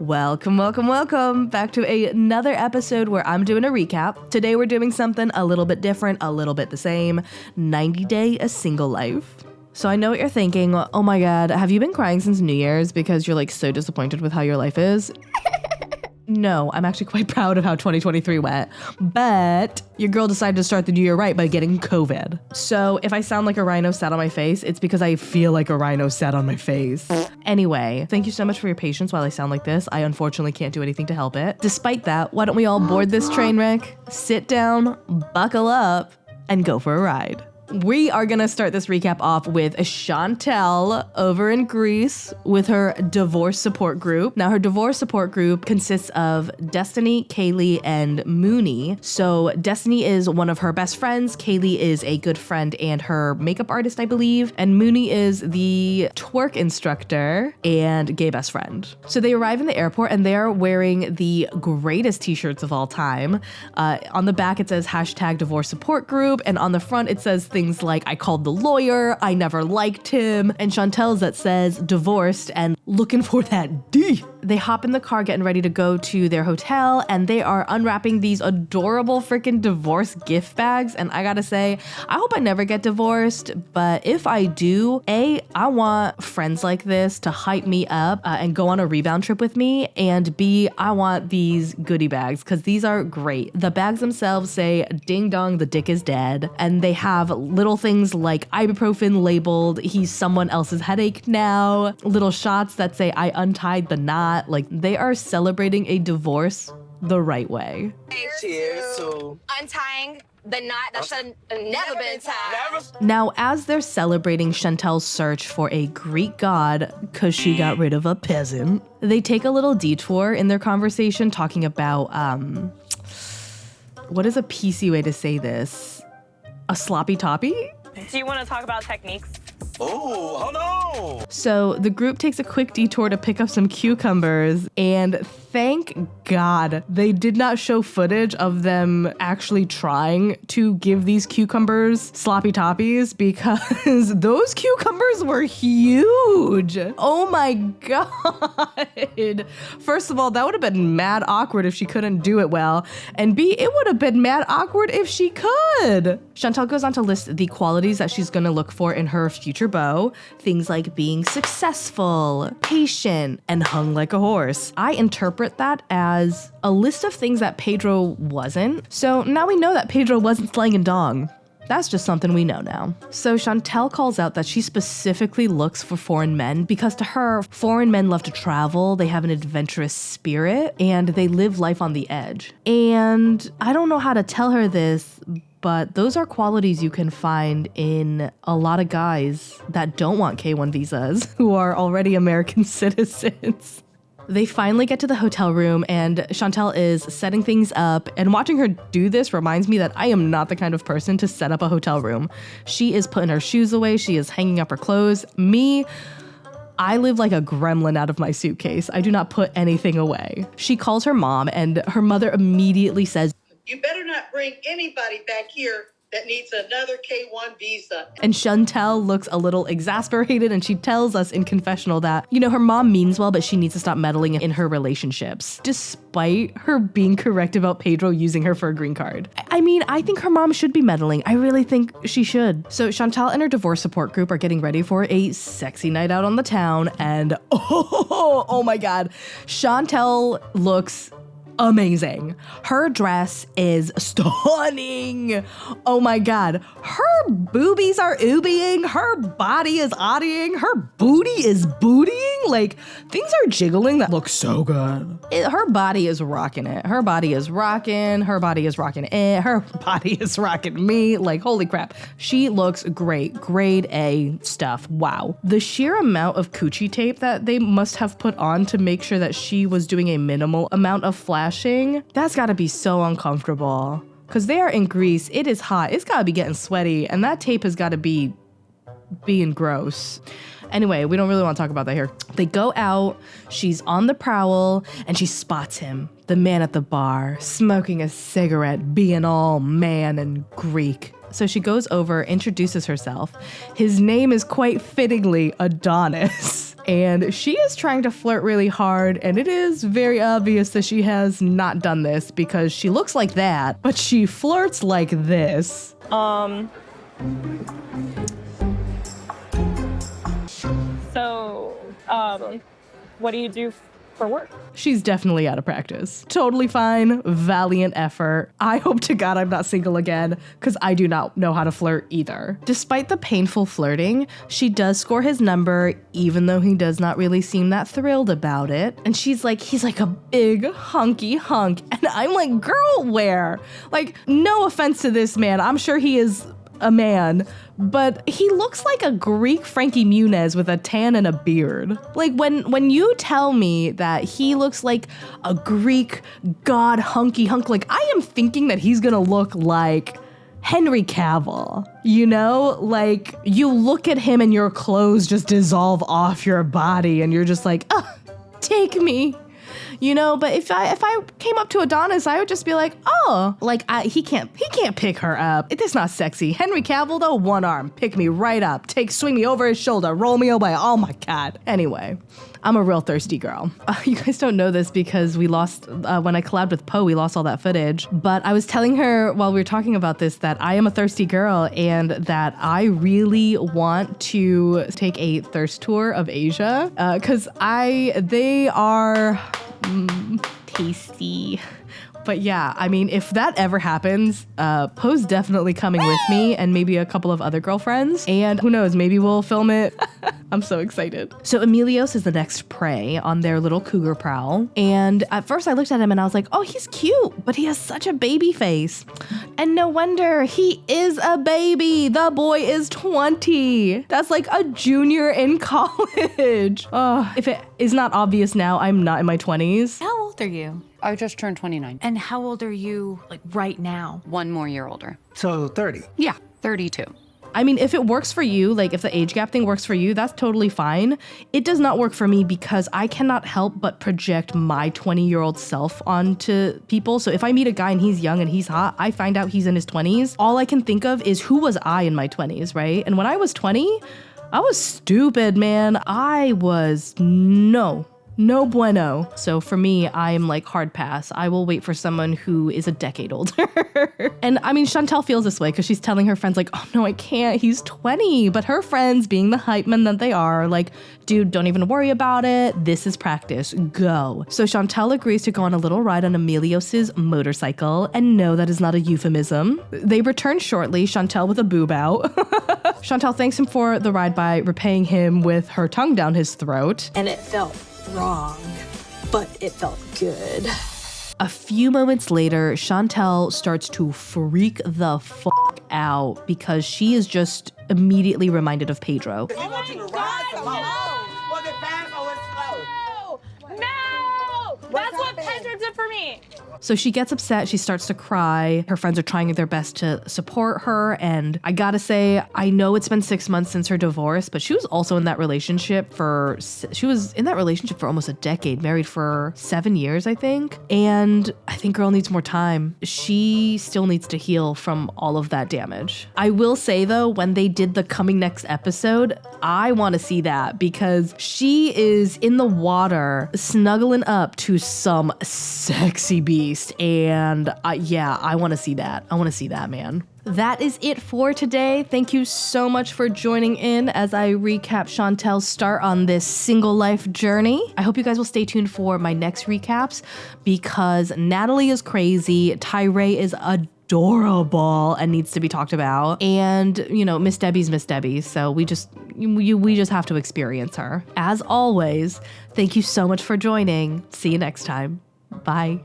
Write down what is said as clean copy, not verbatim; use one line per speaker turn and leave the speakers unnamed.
Welcome back to another episode where I'm doing a recap. Today we're doing something a little bit different, a little bit the same. 90 Day a Single Life. So I know what you're thinking. Oh my God, have you been crying since New Year's because you're like so disappointed with how your life is? No, I'm actually quite proud of how 2023 went, but your girl decided to start the new year right by getting COVID. So if I sound like a rhino sat on my face, it's because I feel like a rhino sat on my face. Anyway, thank you so much for your patience while I sound like this. I unfortunately can't do anything to help it. Despite that, why don't we all board this train wreck, sit down, buckle up, and go for a ride. We are gonna start this recap off with Chantel over in Greece with her divorce support group. Now her divorce support group consists of Destiny, Kaylee, and Mooney. So Destiny is one of her best friends. Kaylee is a good friend and her makeup artist, I believe. And Mooney is the twerk instructor and gay best friend. So they arrive in the airport and they're wearing the greatest t-shirts of all time. On the back it says hashtag divorce support group, and on the front it says things like I called the lawyer, I never liked him, and Chantel's that says divorced and looking for that D. They hop in the car getting ready to go to their hotel and they are unwrapping these adorable freaking divorce gift bags. And I gotta say, I hope I never get divorced, but if I do, A, I want friends like this to hype me up and go on a rebound trip with me, and B, I want these goodie bags because these are great. The bags themselves say ding dong, the dick is dead, and they have little things like ibuprofen labeled he's someone else's headache now, little shots that say I untied the knot. Like they are celebrating a divorce the right way.
Cheers to untying the knot that should have never been tied.
Now, as they're celebrating Chantel's search for a Greek god because she got rid of a peasant, they take a little detour in their conversation talking about, what is a PC way to say this? A sloppy toppy?
Do you want to talk about techniques?
Oh no!
So the group takes a quick detour to pick up some cucumbers, and thank God they did not show footage of them actually trying to give these cucumbers sloppy toppies because those cucumbers were huge. Oh my God. First of all, that would have been mad awkward if she couldn't do it well. And B, it would have been mad awkward if she could. Chantel goes on to list the qualities that she's gonna look for in her future beau. Things like being successful, patient, and hung like a horse. I interpret that as a list of things that Pedro wasn't. So now we know that Pedro wasn't slanging dong. That's just something we know now. So Chantel calls out that she specifically looks for foreign men because to her, foreign men love to travel, they have an adventurous spirit, and they live life on the edge. And I don't know how to tell her this, but those are qualities you can find in a lot of guys that don't want K-1 visas who are already American citizens. They finally get to the hotel room and Chantel is setting things up, and watching her do this reminds me that I am not the kind of person to set up a hotel room. She is putting her shoes away, she is hanging up her clothes. Me, I live like a gremlin out of my suitcase. I do not put anything away. She calls her mom and her mother immediately says,
"You better not bring anybody back here that needs another K-1 visa."
And Chantel looks a little exasperated and she tells us in confessional that, you know, her mom means well, but she needs to stop meddling in her relationships, despite her being correct about Pedro using her for a green card. I mean, I think her mom should be meddling. I really think she should. So Chantel and her divorce support group are getting ready for a sexy night out on the town, and oh my God, Chantel looks amazing. Her dress is stunning. Oh my God. Her boobies are oobieing. Her body is oddieing. Her booty is bootying. Like, things are jiggling that look so good. Her body is rocking it. Her body is rocking. Her body is rocking it. Her body is rocking me. Like, holy crap. She looks great. Grade A stuff. Wow. The sheer amount of coochie tape that they must have put on to make sure that she was doing a minimal amount of flashing, that's gotta be so uncomfortable. Cause they are in Greece, it is hot, it's gotta be getting sweaty, and that tape has gotta be being gross. Anyway, we don't really want to talk about that here. They go out, she's on the prowl, and she spots him, the man at the bar, smoking a cigarette, being all man and Greek. So she goes over, introduces herself. His name is quite fittingly Adonis. and she is trying to flirt really hard, and it is very obvious that she has not done this because she looks like that, but she flirts like this.
So, what do you do for work?
She's definitely out of practice. Totally fine, valiant effort. I hope to God I'm not single again, because I do not know how to flirt either. Despite the painful flirting, she does score his number, even though he does not really seem that thrilled about it. And she's like, he's like a big hunky hunk. And I'm like, girl, where? Like, no offense to this man. I'm sure he is a man, but he looks like a Greek Frankie Muniz with a tan and a beard. Like when you tell me that he looks like a Greek god hunky hunk, like I am thinking that he's gonna look like Henry Cavill, you know? Like you look at him and your clothes just dissolve off your body and you're just like, oh, take me. You know, but if I came up to Adonis, I would just be like, oh, like he can't pick her up. It is not sexy. Henry Cavill though, one arm, pick me right up, swing me over his shoulder, roll me away. Oh my God. Anyway, I'm a real thirsty girl. You guys don't know this because we lost, when I collabed with Poe, we lost all that footage. But I was telling her while we were talking about this that I am a thirsty girl and that I really want to take a thirst tour of Asia because they are tasty. But yeah, I mean, if that ever happens, Poe's definitely coming with me and maybe a couple of other girlfriends. And who knows, maybe we'll film it. I'm so excited. So Emilios is the next prey on their little cougar prowl. And at first I looked at him and I was like, oh, he's cute, but he has such a baby face. And no wonder, he is a baby. The boy is 20. That's like a junior in college. If it is not obvious now, I'm not in my 20s.
How old are you?
I just turned 29.
And how old are you, like, right now?
1 more year older.
So 30.
Yeah, 32.
I mean, if it works for you, like if the age gap thing works for you, that's totally fine. It does not work for me because I cannot help but project my 20-year-old self onto people. So if I meet a guy and he's young and he's hot, I find out he's in his 20s. All I can think of is who was I in my 20s, right? And when I was 20, I was stupid, man. I was no bueno. So for me, I'm like hard pass. I will wait for someone who is a decade older. And I mean, Chantel feels this way because she's telling her friends like, oh no, I can't. He's 20. But her friends, being the hype men that they are, like, dude, don't even worry about it. This is practice. Go. So Chantel agrees to go on a little ride on Emilios's motorcycle. And no, that is not a euphemism. They return shortly, Chantel with a boob out. Chantel thanks him for the ride by repaying him with her tongue down his throat.
And it felt wrong, but it felt good.
A few moments later, Chantel starts to freak the fuck out because she is just immediately reminded of Pedro.
Oh my God, no! Was it fast or was it slow? No! That's what Pedro did for me.
So she gets upset, she starts to cry. Her friends are trying their best to support her. And I gotta say, I know it's been 6 months since her divorce, but she was also in that relationship for almost a decade, married for 7 years, I think. And I think girl needs more time. She still needs to heal from all of that damage. I will say though, when they did the coming next episode, I wanna see that because she is in the water snuggling up to some sexy beast. And yeah, I want to see that. I want to see that, man. That is it for today. Thank you so much for joining in as I recap Chantel's start on this single life journey. I hope you guys will stay tuned for my next recaps because Natalie is crazy. Tyree is adorable and needs to be talked about. And, you know, Miss Debbie's Miss Debbie. So we just have to experience her. As always, thank you so much for joining. See you next time. Bye.